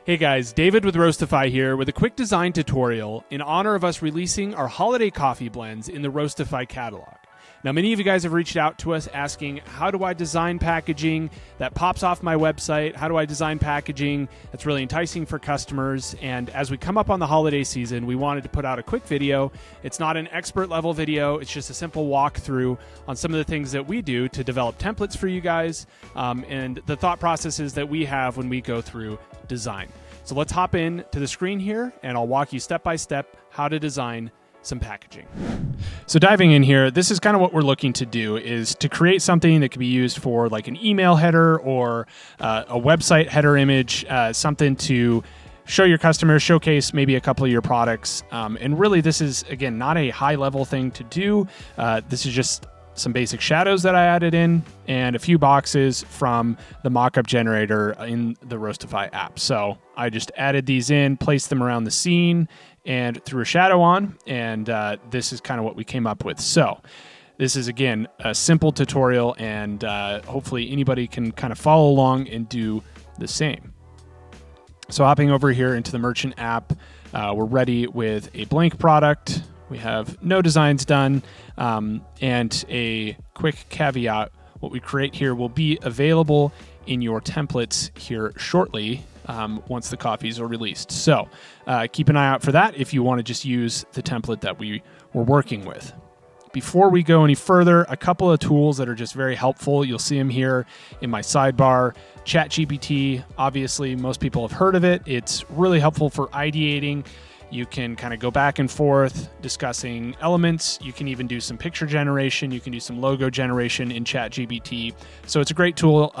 Hey guys, David with Roastify here with a quick design tutorial in honor of us releasing our holiday coffee blends in the Roastify catalog. Now, many of you guys have reached out to us asking, how do I design packaging that pops off my website? How do I design packaging that's really enticing for customers? And as we come up on the holiday season, we wanted to put out a quick video. It's not an expert level video. It's just a simple walkthrough on some of the things that we do to develop templates for you guys and the thought processes that we have when we go through design. So let's hop in to the screen here and I'll walk you step by step how to design some packaging. So diving in here, this is kind of what we're looking to do, is to create something that can be used for like an email header or a website header image, something to show your customers, showcase maybe a couple of your products. And really this is, again, not a high level thing to do. This is just some basic shadows that I added in and a few boxes from the mockup generator in the Roastify app. So I just added these in, placed them around the scene and threw a shadow on. And this is kind of what we came up with. So this is, again, a simple tutorial and hopefully anybody can kind of follow along and do the same. So hopping over here into the merchant app, we're ready with a blank product. We have no designs done, and a quick caveat, what we create here will be available in your templates here shortly once the copies are released. So keep an eye out for that if you want to just use the template that we were working with. Before we go any further, a couple of tools that are just very helpful. You'll see them here in my sidebar. ChatGPT, obviously most people have heard of it. It's really helpful for ideating. You can kind of go back and forth discussing elements. You can even do some picture generation. You can do some logo generation in ChatGPT. So it's a great tool,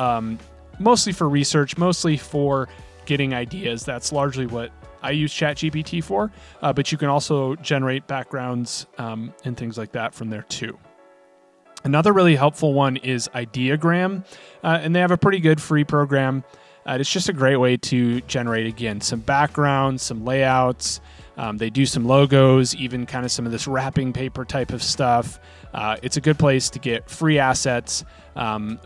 mostly for research, mostly for getting ideas. That's largely what I use ChatGPT for, but you can also generate backgrounds and things like that from there too. Another really helpful one is IdeaGram, and they have a pretty good free program. It's just a great way to generate, again, some backgrounds, some layouts. They do some logos, even kind of some of this wrapping paper type of stuff. It's a good place to get free assets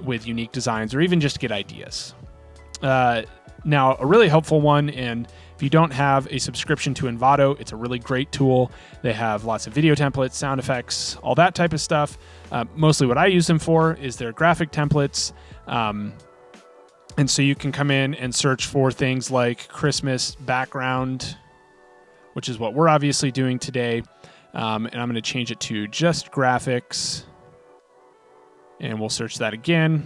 with unique designs or even just to get ideas. Now, a really helpful one, and if you don't have a subscription to Envato, it's a really great tool. They have lots of video templates, sound effects, all that type of stuff. Mostly what I use them for is their graphic templates. And so you can come in and search for things like Christmas background, which is what we're obviously doing today. And I'm going to change it to just graphics. And we'll search that again.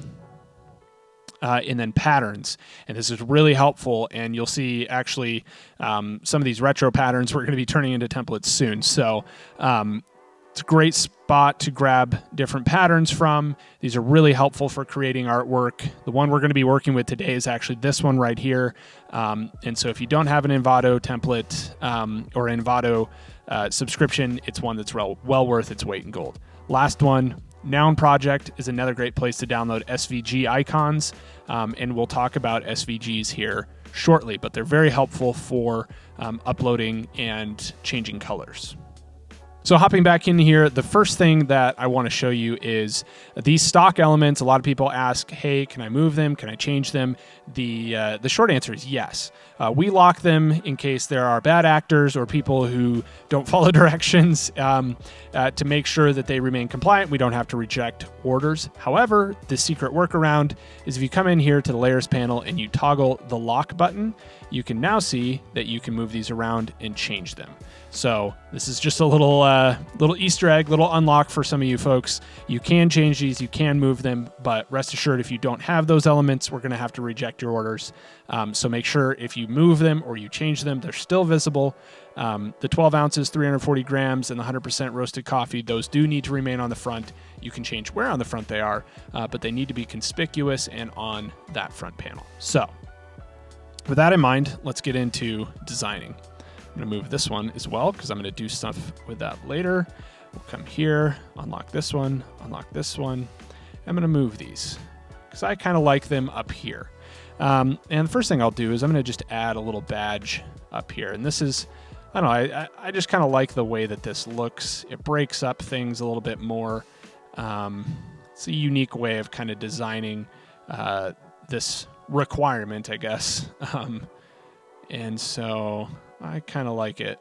And then patterns. And this is really helpful. And you'll see actually some of these retro patterns we're going to be turning into templates soon. So it's a great spot to grab different patterns from. These are really helpful for creating artwork. The one we're going to be working with today is actually this one right here. And so if you don't have an Envato template or Envato subscription, it's one that's well worth its weight in gold. Last one, Noun project is another great place to download SVG icons. And we'll talk about SVGs here shortly, but they're very helpful for uploading and changing colors. So hopping back in here, the first thing that I want to show you is these stock elements. A lot of people ask, hey, can I move them? Can I change them? The short answer is yes. We lock them in case there are bad actors or people who don't follow directions to make sure that they remain compliant. We don't have to reject orders. However, the secret workaround is if you come in here to the layers panel and you toggle the lock button, you can now see that you can move these around and change them. So this is just a little Easter egg, little unlock for some of you folks. You can change these, you can move them, but rest assured if you don't have those elements, we're going to have to reject your orders. So make sure if you move them or you change them, they're still visible. The 12 ounces, 340 grams, and the 100% roasted coffee, those do need to remain on the front. You can change where on the front they are, but they need to be conspicuous and on that front panel. So with that in mind, let's get into designing. I'm going to move this one as well because I'm going to do stuff with that later. We'll come here, unlock this one. I'm going to move these because I kind of like them up here. And the first thing I'll do is I'm going to just add a little badge up here. And this is, I don't know, I just kind of like the way that this looks. It breaks up things a little bit more. It's a unique way of kind of designing this requirement, I guess. And so I kind of like it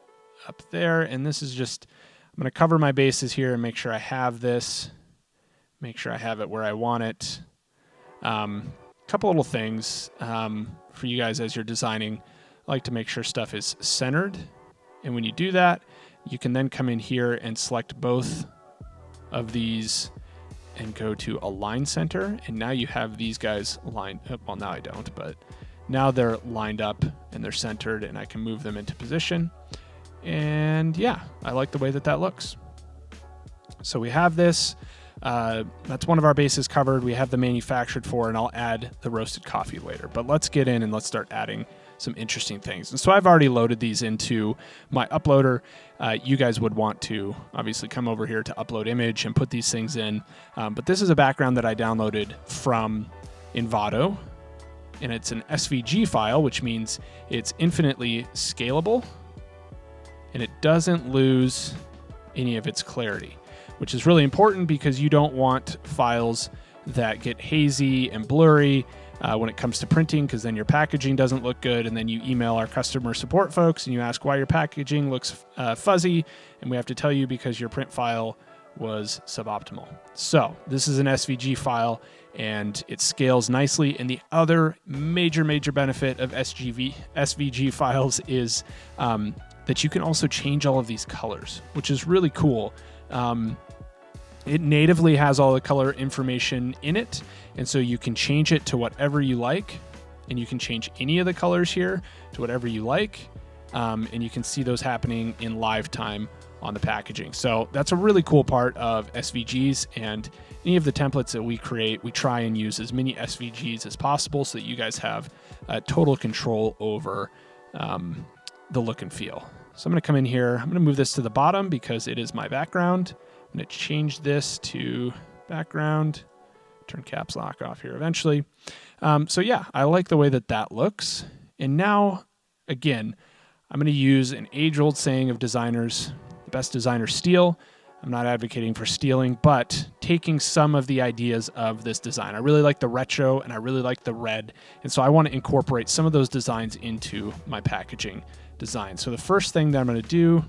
up there. And this is just, I'm going to cover my bases here and make sure I have this, make sure I have it where I want it. Couple little things for you guys as you're designing. I like to make sure stuff is centered. And when you do that, you can then come in here and select both of these and go to Align Center. And now you have these guys lined up. Well, now I don't, but now they're lined up and they're centered and I can move them into position. And yeah, I like the way that that looks. So we have this. That's one of our bases covered. We have the manufactured for, and I'll add the roasted coffee later. But let's get in and let's start adding some interesting things. And so I've already loaded these into my uploader. You guys would want to obviously come over here to upload image and put these things in. But this is a background that I downloaded from Envato, and it's an SVG file, which means it's infinitely scalable and it doesn't lose any of its clarity, which is really important because you don't want files that get hazy and blurry when it comes to printing, because then your packaging doesn't look good, and then you email our customer support folks and you ask why your packaging looks fuzzy, and we have to tell you because your print file was suboptimal. So this is an SVG file and it scales nicely. And the other major benefit of SVG files is that you can also change all of these colors, which is really cool. It natively has all the color information in it, and so you can change it to whatever you like, and you can change any of the colors here to whatever you like, and you can see those happening in live time on the packaging. So that's a really cool part of SVGs, and any of the templates that we create, we try and use as many SVGs as possible so that you guys have total control over the look and feel. So I'm going to come in here. I'm going to move this to the bottom because it is my background. I'm going to change this to background, turn caps lock off here eventually. So yeah, I like the way that that looks. And now, again, I'm going to use an age-old saying of designers, the best designers steal. I'm not advocating for stealing, but taking some of the ideas of this design. I really like the retro and I really like the red. And so I want to incorporate some of those designs into my packaging design. So the first thing that I'm going to do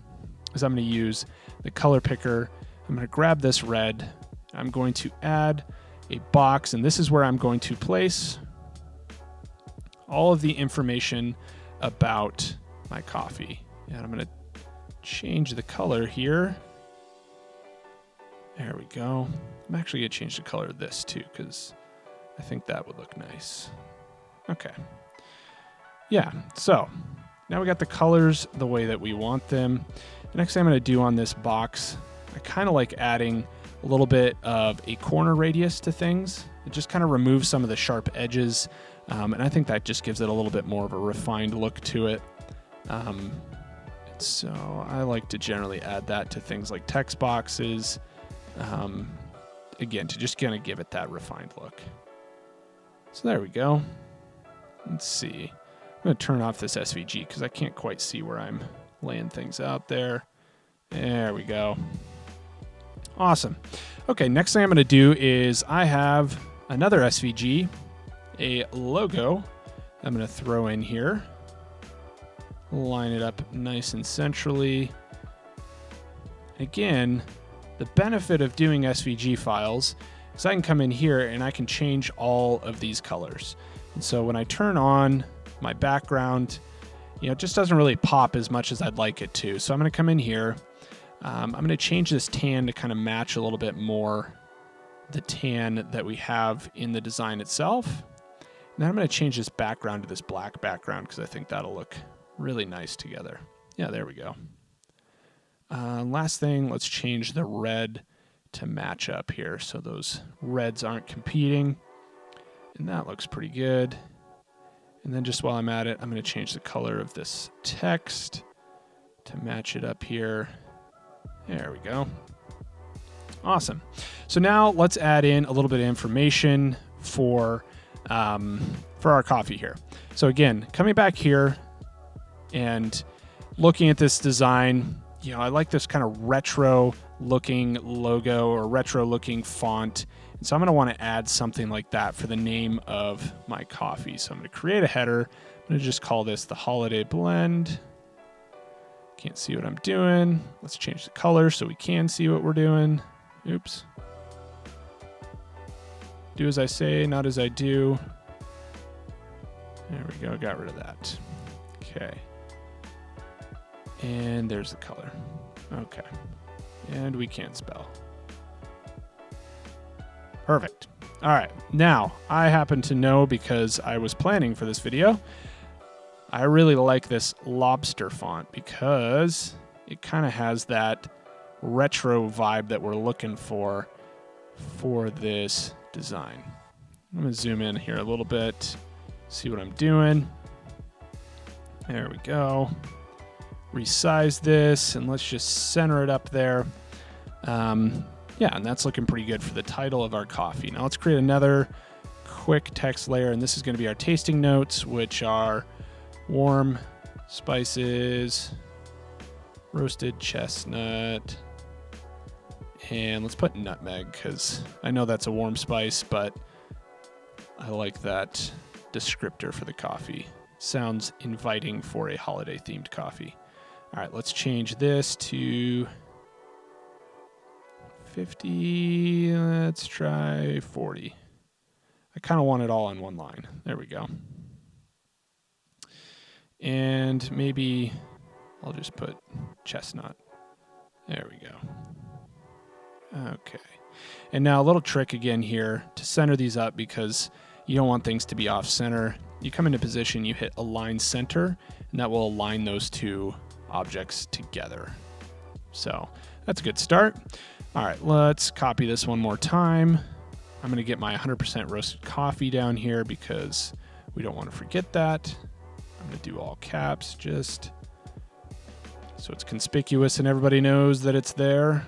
is I'm going to use the color picker. I'm going to grab this red. I'm going to add a box, and this is where I'm going to place all of the information about my coffee. And I'm going to change the color here. There we go. I'm actually going to change the color of this too, because I think that would look nice. Okay. Yeah, so now we got the colors the way that we want them. The next thing I'm going to do on this box, I kind of like adding a little bit of a corner radius to things. It just kind of removes some of the sharp edges, and I think that just gives it a little bit more of a refined look to it. So I like to generally add that to things like text boxes, again, to just kind of give it that refined look. So there we go. Let's see. I'm going to turn off this SVG because I can't quite see where I'm laying things out there. There we go. Awesome. Okay, next thing I'm going to do is I have another SVG, a logo I'm going to throw in here. Line it up nice and centrally. Again, the benefit of doing SVG files is I can come in here and I can change all of these colors. And so when I turn on my background, it just doesn't really pop as much as I'd like it to. So I'm going to come in here. I'm going to change this tan to kind of match a little bit more the tan that we have in the design itself. And then I'm going to change this background to this black background because I think that'll look really nice together. Yeah, there we go. Last thing, let's change the red to match up here so those reds aren't competing. And that looks pretty good. And then just while I'm at it, I'm going to change the color of this text to match it up here. There we go. Awesome. So now let's add in a little bit of information for our coffee here. So again, coming back here and looking at this design, I like this kind of retro looking logo or retro looking font. And so I'm going to want to add something like that for the name of my coffee. So I'm going to create a header. I'm going to just call this the Holiday Blend. Can't see what I'm doing. Let's change the color so we can see what we're doing. Oops. Do as I say, not as I do. There we go, got rid of that. Okay. And there's the color. Okay. And we can't spell. Perfect. All right. Now, I happen to know, because I was planning for this video, I really like this lobster font because it kind of has that retro vibe that we're looking for this design. I'm going to zoom in here a little bit, see what I'm doing. There we go. Resize this, and let's just center it up there. Yeah, and that's looking pretty good for the title of our coffee. Now let's create another quick text layer, and this is going to be our tasting notes, which are warm spices, roasted chestnut, and let's put nutmeg because I know that's a warm spice, but I like that descriptor for the coffee. Sounds inviting for a holiday themed coffee. All right, let's change this to 50. Let's try 40. I kind of want it all on one line. There we go. And maybe I'll just put chestnut. There we go. Okay. And now a little trick again here to center these up, because you don't want things to be off center. You come into position, you hit align center, and that will align those two objects together. So that's a good start. All right, let's copy this one more time. I'm going to get my 100% roasted coffee down here because we don't want to forget that. I'm going to do all caps just so it's conspicuous and everybody knows that it's there.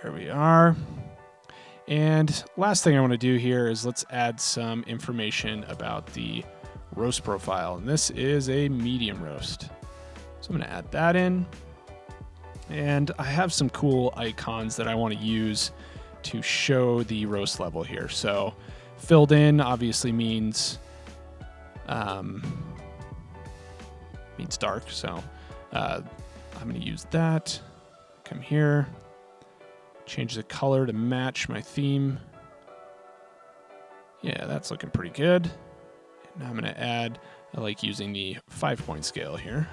There we are. And last thing I want to do here is let's add some information about the roast profile. And this is a medium roast. So I'm going to add that in. And I have some cool icons that I want to use to show the roast level here. So filled in obviously means dark. So I'm going to use that. Come here. Change the color to match my theme. Yeah, that's looking pretty good. And I'm going to add, I like using the 5-point scale here.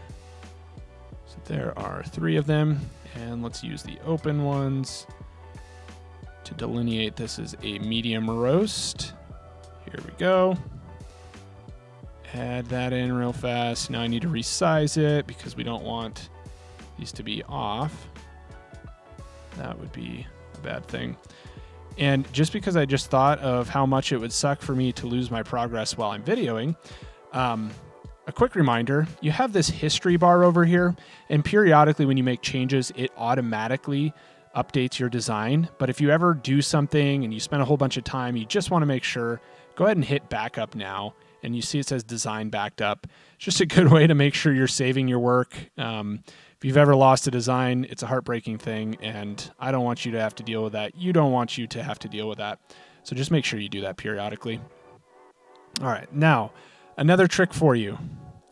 So there are 3 of them, and let's use the open ones to delineate this as a medium roast. Here we go. Add that in real fast. Now I need to resize it because we don't want these to be off. That would be a bad thing. And just because I just thought of how much it would suck for me to lose my progress while I'm videoing, a quick reminder, you have this history bar over here, and periodically when you make changes, it automatically updates your design. But if you ever do something and you spend a whole bunch of time, you just want to make sure, go ahead and hit backup now. And you see it says design backed up. It's just a good way to make sure you're saving your work. If you've ever lost a design, it's a heartbreaking thing, and I don't want you to have to deal with that. You don't want you to have to deal with that. So just make sure you do that periodically. All right, now, another trick for you.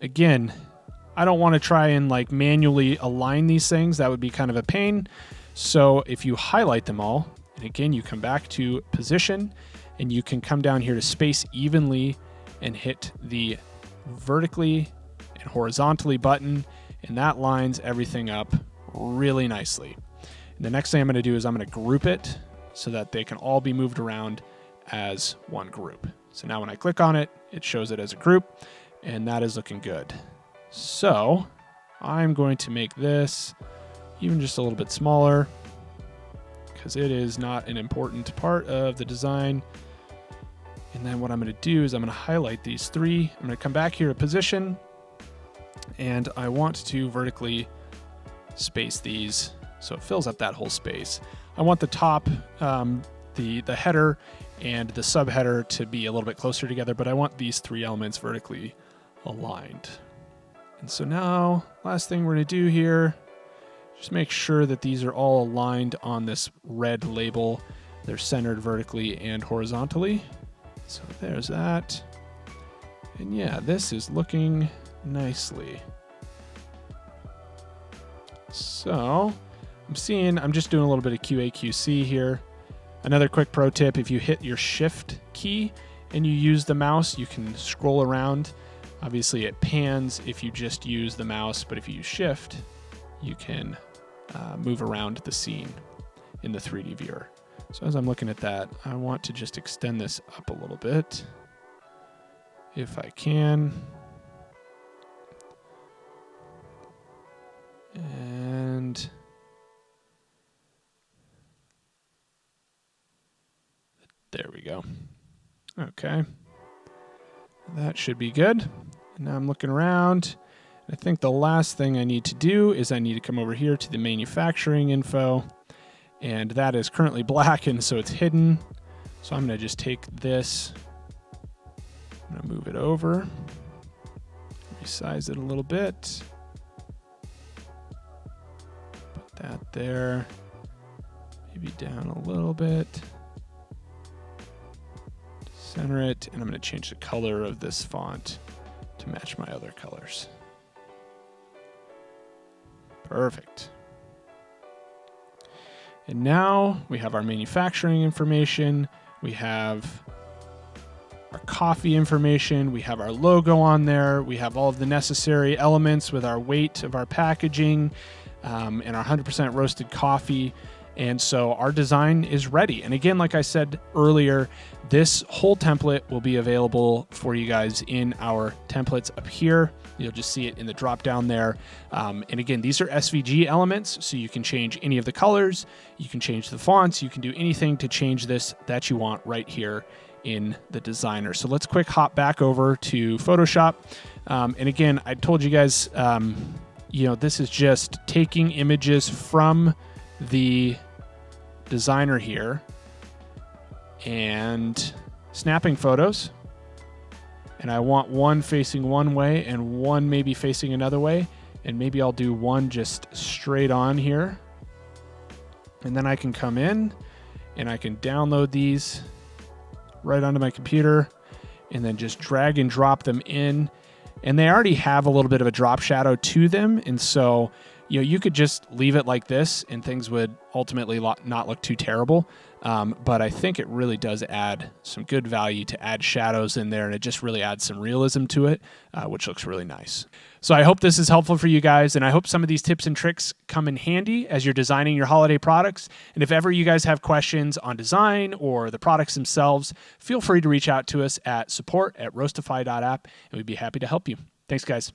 Again, I don't want to try and manually align these things. That would be kind of a pain. So if you highlight them all, and again, you come back to position, and you can come down here to space evenly and hit the vertically and horizontally button, and that lines everything up really nicely. And the next thing I'm going to do is I'm going to group it so that they can all be moved around as one group. So now when I click on it, it shows it as a group, and that is looking good. So I'm going to make this even just a little bit smaller because it is not an important part of the design. And then what I'm going to do is I'm going to highlight these 3. I'm going to come back here to position, and I want to vertically space these so it fills up that whole space. I want the top, the header and the subheader to be a little bit closer together, but I want these 3 elements vertically aligned. And so now, last thing we're going to do here, Just make sure that these are all aligned on this red label. They're centered vertically and horizontally. So there's that. And yeah, this is looking nicely. So I'm just doing a little bit of QA/QC here. Another quick pro tip, if you hit your shift key and you use the mouse, you can scroll around. Obviously it pans if you just use the mouse, but if you use shift, you can move around the scene in the 3D viewer. So as I'm looking at that, I want to just extend this up a little bit, if I can. And there we go. Okay. That should be good. Now I'm looking around. I think the last thing I need to do is I need to come over here to the manufacturing info. And that is currently black, and so it's hidden. So I'm going to just take this. I'm going to move it over. Resize it a little bit. Put that there. Maybe down a little bit. Center it, and I'm going to change the color of this font to match my other colors. Perfect. And now we have our manufacturing information, we have our coffee information, we have our logo on there, we have all of the necessary elements with our weight of our packaging and our 100% roasted coffee. And so our design is ready. And again, like I said earlier, this whole template will be available for you guys in our templates up here. You'll just see it in the drop down there. And again, these are SVG elements, so you can change any of the colors, you can change the fonts, you can do anything to change this that you want right here in the designer. So let's quick hop back over to Photoshop. And again, I told you guys, this is just taking images from the designer here and snapping photos, and I want one facing one way and one maybe facing another way, and maybe I'll do one just straight on here, and then I can come in and I can download these right onto my computer and then just drag and drop them in, and they already have a little bit of a drop shadow to them, and so you could just leave it like this and things would ultimately not look too terrible. But I think it really does add some good value to add shadows in there, and it just really adds some realism to it, which looks really nice. So I hope this is helpful for you guys, and I hope some of these tips and tricks come in handy as you're designing your holiday products. And if ever you guys have questions on design or the products themselves, feel free to reach out to us at support@roastify.app, and we'd be happy to help you. Thanks, guys.